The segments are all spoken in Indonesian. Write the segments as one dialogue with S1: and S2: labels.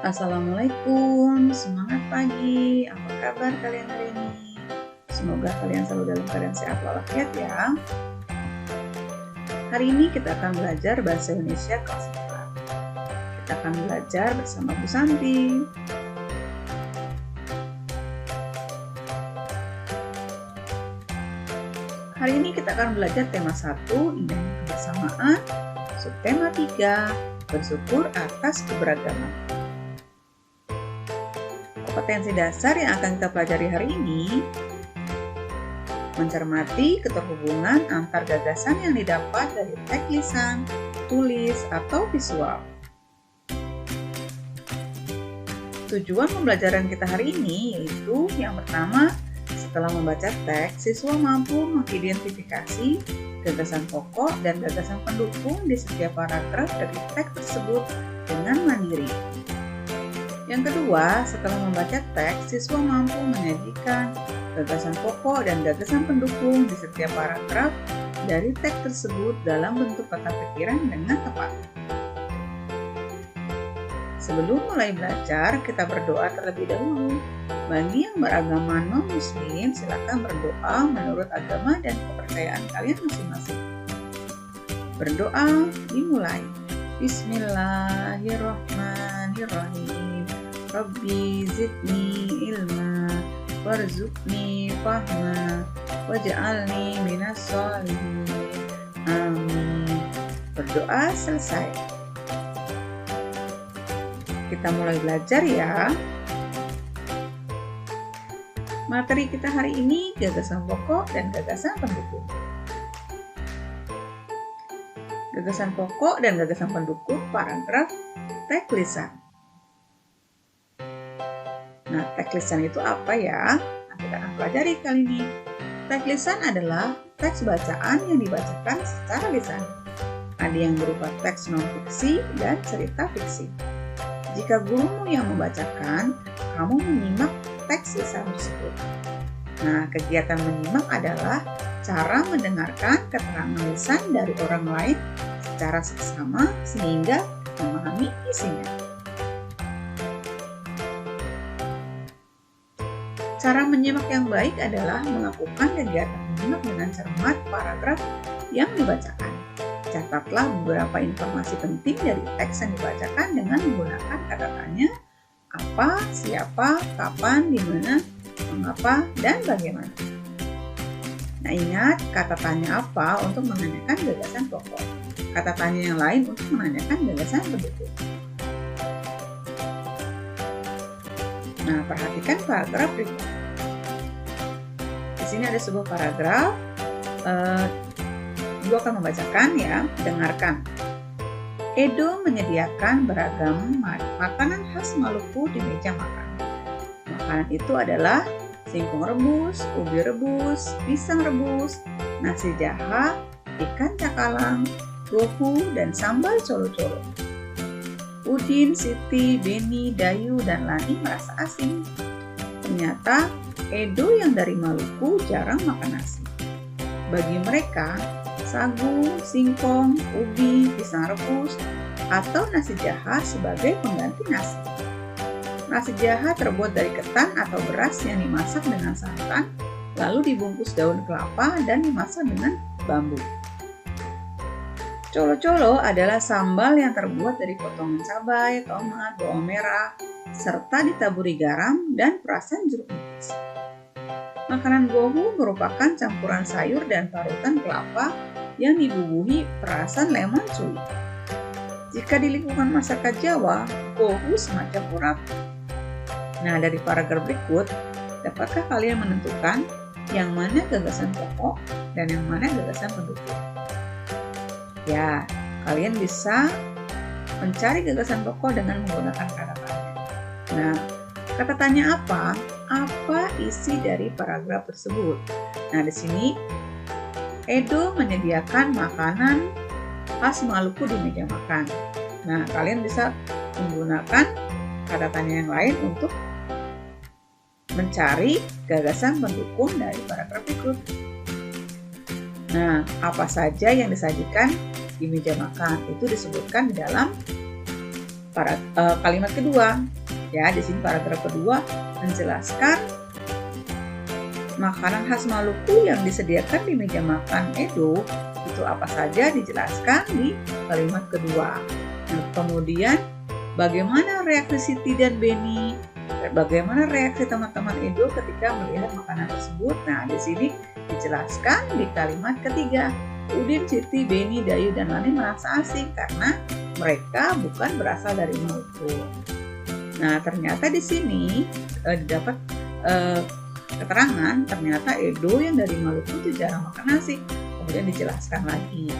S1: Assalamualaikum, semangat pagi. Apa kabar kalian hari ini? Semoga kalian selalu dalam keadaan sehat walafiat ya. Hari ini kita akan belajar bahasa Indonesia kelas 4. Kita akan belajar bersama Bu Santi. Hari ini kita akan belajar tema 1, indahnya kebersamaan, subtema 3, bersyukur atas keberagaman. Kompetensi dasar yang akan kita pelajari hari ini mencermati keterhubungan antar gagasan yang didapat dari teks lisan, tulis, atau visual. Tujuan pembelajaran kita hari ini yaitu yang pertama, setelah membaca teks, siswa mampu mengidentifikasi gagasan pokok dan gagasan pendukung di setiap paragraf dari teks tersebut dengan mandiri. Yang kedua, setelah membaca teks, siswa mampu menyajikan gagasan pokok dan gagasan pendukung di setiap paragraf dari teks tersebut dalam bentuk kata pikiran dengan tepat. Sebelum mulai belajar, kita berdoa terlebih dahulu. Bagi yang beragama non-muslim, silakan berdoa menurut agama dan kepercayaan kalian masing-masing. Berdoa dimulai. Bismillahirrahmanirrahim. Rabbi zidni ilma warzuqni fahma waj'alni minas sholihin. Amin. Berdoa selesai. Kita mulai belajar ya. Materi kita hari ini gagasan pokok dan gagasan pendukung. Gagasan pokok dan gagasan pendukung paragraf teks lisan. Nah, teks lisan itu apa ya? Nah, kita akan pelajari kali ini. Teks lisan adalah teks bacaan yang dibacakan secara lisan. Ada yang berupa teks non-fiksi dan cerita fiksi. Jika gurumu yang membacakan, kamu menyimak teks lisan tersebut. Nah, kegiatan menyimak adalah cara mendengarkan keterangan lisan dari orang lain secara seksama sehingga memahami isinya. Cara menyimak yang baik adalah melakukan kegiatan menyimak dengan cermat paragraf yang dibacakan. Catatlah beberapa informasi penting dari teks yang dibacakan dengan menggunakan kata tanya, apa, siapa, kapan, di mana, mengapa, dan bagaimana. Nah, ingat kata tanya apa untuk menanyakan gagasan pokok, kata tanya yang lain untuk menanyakan gagasan pendukung. Nah, perhatikan paragraf berikut. Di sini ada sebuah paragraf. Gue akan membacakan ya, dengarkan. Edo menyediakan beragam makanan khas Maluku di meja makan. Makanan itu adalah singkong rebus, ubi rebus, pisang rebus, nasi jaha, ikan cakalang, gohu, dan sambal colo-colo. Udin, Siti, Beni, Dayu, dan Lani merasa asing. Ternyata Edo yang dari Maluku jarang makan nasi. Bagi mereka, sagu, singkong, ubi, pisang rebus, atau nasi jaha sebagai pengganti nasi. Nasi jaha terbuat dari ketan atau beras yang dimasak dengan santan, lalu dibungkus daun kelapa dan dimasak dengan bambu. Colo-colo adalah sambal yang terbuat dari potongan cabai, tomat, bawang merah, serta ditaburi garam dan perasan jeruk nipis. Makanan gohu merupakan campuran sayur dan parutan kelapa yang dibubuhi perasan lemon cuy. Jika di lingkungan masyarakat Jawa, gohu semacam urap. Nah, dari paragraf berikut, dapatkah kalian menentukan yang mana gagasan pokok dan yang mana gagasan pendukung? Ya, kalian bisa mencari gagasan pokok dengan menggunakan kata tanya. Nah, kata tanya apa? Apa isi dari paragraf tersebut? Nah, di sini Edo menyediakan makanan khas Maluku di meja makan. Nah, kalian bisa menggunakan kata tanya yang lain untuk mencari gagasan pendukung dari paragraf berikut. Nah, apa saja yang disajikan di meja makan itu disebutkan di dalam kalimat kedua. Ya, di sini paragraf kedua menjelaskan makanan khas Maluku yang disediakan di meja makan Edo itu apa saja dijelaskan di kalimat kedua. Nah, kemudian bagaimana reaksi Siti dan Beni, bagaimana reaksi teman-teman Edo ketika melihat makanan tersebut. Nah, di sini dijelaskan di kalimat ketiga. Udin, Siti, Beni, Dayu, dan Lani merasa asing karena mereka bukan berasal dari Maluku. Nah, ternyata di sini didapat keterangan ternyata Edo yang dari Maluku itu jarang makan nasi. Kemudian dijelaskan lagi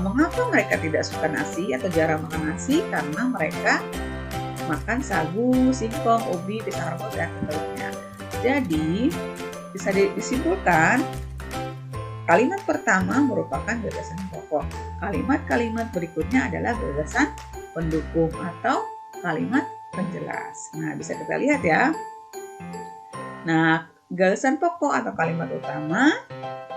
S1: mengapa mereka tidak suka nasi atau jarang makan nasi, karena mereka makan sagu, singkong, ubi, pisang rebus, dan seterusnya. Jadi bisa disimpulkan kalimat pertama merupakan gagasan pokok. Kalimat-kalimat berikutnya adalah gagasan pendukung atau kalimat penjelas. Nah, bisa kita lihat ya. Nah, gagasan pokok atau kalimat utama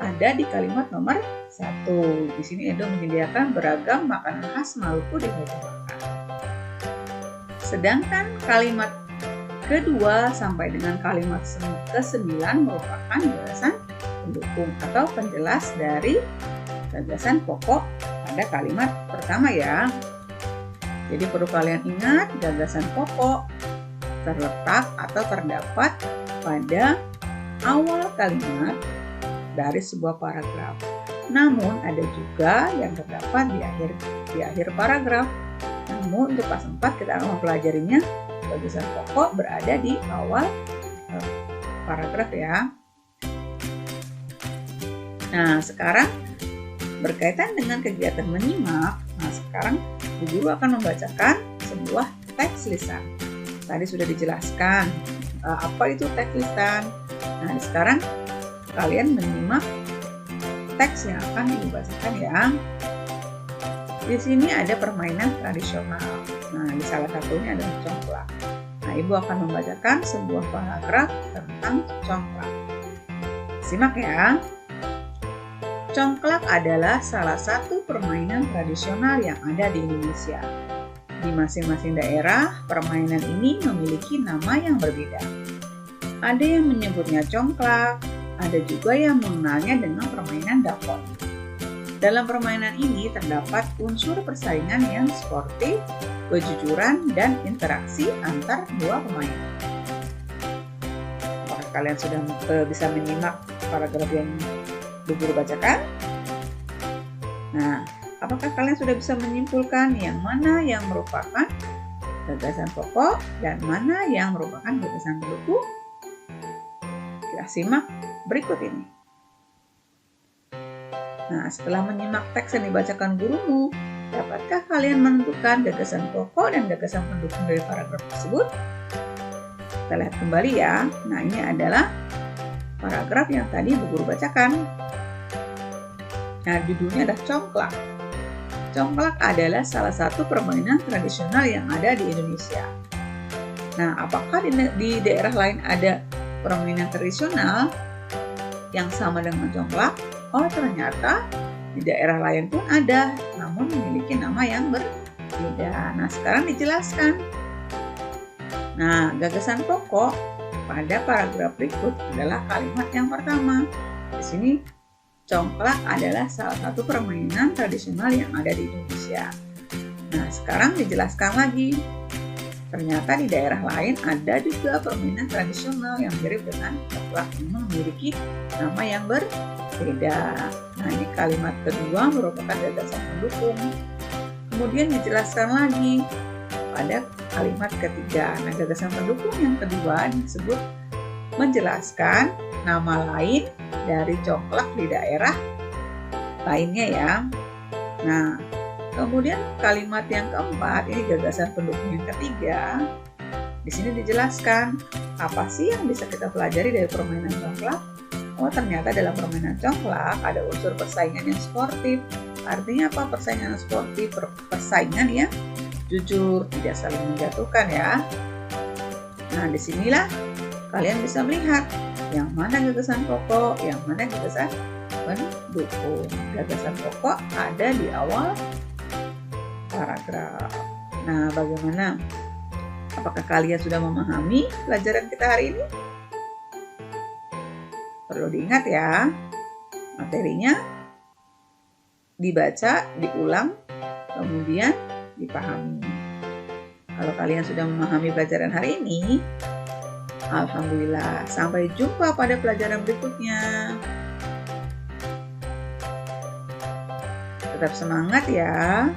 S1: ada di kalimat nomor 1. Di sini Edo menyediakan beragam makanan khas Maluku di meja makan. Sedangkan kalimat kedua sampai dengan kalimat ke-9 merupakan gagasan pendukung atau penjelas dari gagasan pokok pada kalimat pertama ya. Jadi perlu kalian ingat, gagasan pokok terletak atau terdapat pada awal kalimat dari sebuah paragraf. Namun ada juga yang terdapat di akhir paragraf. Namun untuk kelas 4 kita akan mempelajarinya, gagasan pokok berada di awal paragraf ya. Nah, sekarang berkaitan dengan kegiatan menyimak, nah sekarang Bu Guru akan membacakan sebuah teks lisan. Tadi sudah dijelaskan apa itu teks lisan. Nah, sekarang kalian menyimak teks yang akan dibacakan ya. Di sini ada permainan tradisional. Nah, di salah satunya ada congklak. Nah, Ibu akan membacakan sebuah paragraf tentang congklak. Simak ya. Congklak adalah salah satu permainan tradisional yang ada di Indonesia. Di masing-masing daerah, permainan ini memiliki nama yang berbeda. Ada yang menyebutnya congklak, ada juga yang mengenalnya dengan permainan dakon. Dalam permainan ini terdapat unsur persaingan yang sportif, kejujuran, dan interaksi antar dua pemain. Apakah kalian sudah bisa menyimak paragraf yang Bu Guru bacakan? Nah, apakah kalian sudah bisa menyimpulkan yang mana yang merupakan gagasan pokok dan mana yang merupakan gagasan pendukung? Kita simak berikut ini. Nah, setelah menyimak teks yang dibacakan gurumu, dapatkah kalian menentukan gagasan pokok dan gagasan pendukung dari paragraf tersebut? Kita lihat kembali ya. Nah, ini adalah paragraf yang tadi Bu Guru bacakan. Nah, judulnya adalah congklak. Congklak adalah salah satu permainan tradisional yang ada di Indonesia. Nah, apakah di daerah lain ada permainan tradisional yang sama dengan congklak? Oh, ternyata di daerah lain pun ada, namun memiliki nama yang berbeda. Nah, sekarang dijelaskan. Nah, gagasan pokok pada paragraf berikut adalah kalimat yang pertama. Di sini congklak adalah salah satu permainan tradisional yang ada di Indonesia. Nah, sekarang dijelaskan lagi. Ternyata di daerah lain ada juga permainan tradisional yang mirip dengan congklak, memang memiliki nama yang berbeda. Nah, ini kalimat kedua merupakan gagasan pendukung. Kemudian dijelaskan lagi pada kalimat ketiga. Nah, gagasan pendukung yang kedua disebut menjelaskan nama lain dari congklak di daerah lainnya ya. Nah, kemudian kalimat yang keempat, ini gagasan pendukung yang ketiga. Di sini dijelaskan apa sih yang bisa kita pelajari dari permainan congklak. Oh, ternyata dalam permainan congklak ada unsur persaingan yang sportif. Artinya apa persaingan sportif? Persaingan yang jujur, tidak saling menjatuhkan ya. Nah, disinilah kalian bisa melihat yang mana gagasan pokok, yang mana gagasan pendukung. Gagasan pokok ada di awal paragraf. Nah, bagaimana? Apakah kalian sudah memahami pelajaran kita hari ini? Perlu diingat ya, materinya dibaca, diulang, kemudian dipahami. Kalau kalian sudah memahami pelajaran hari ini, alhamdulillah. Sampai jumpa pada pelajaran berikutnya. Tetap semangat ya.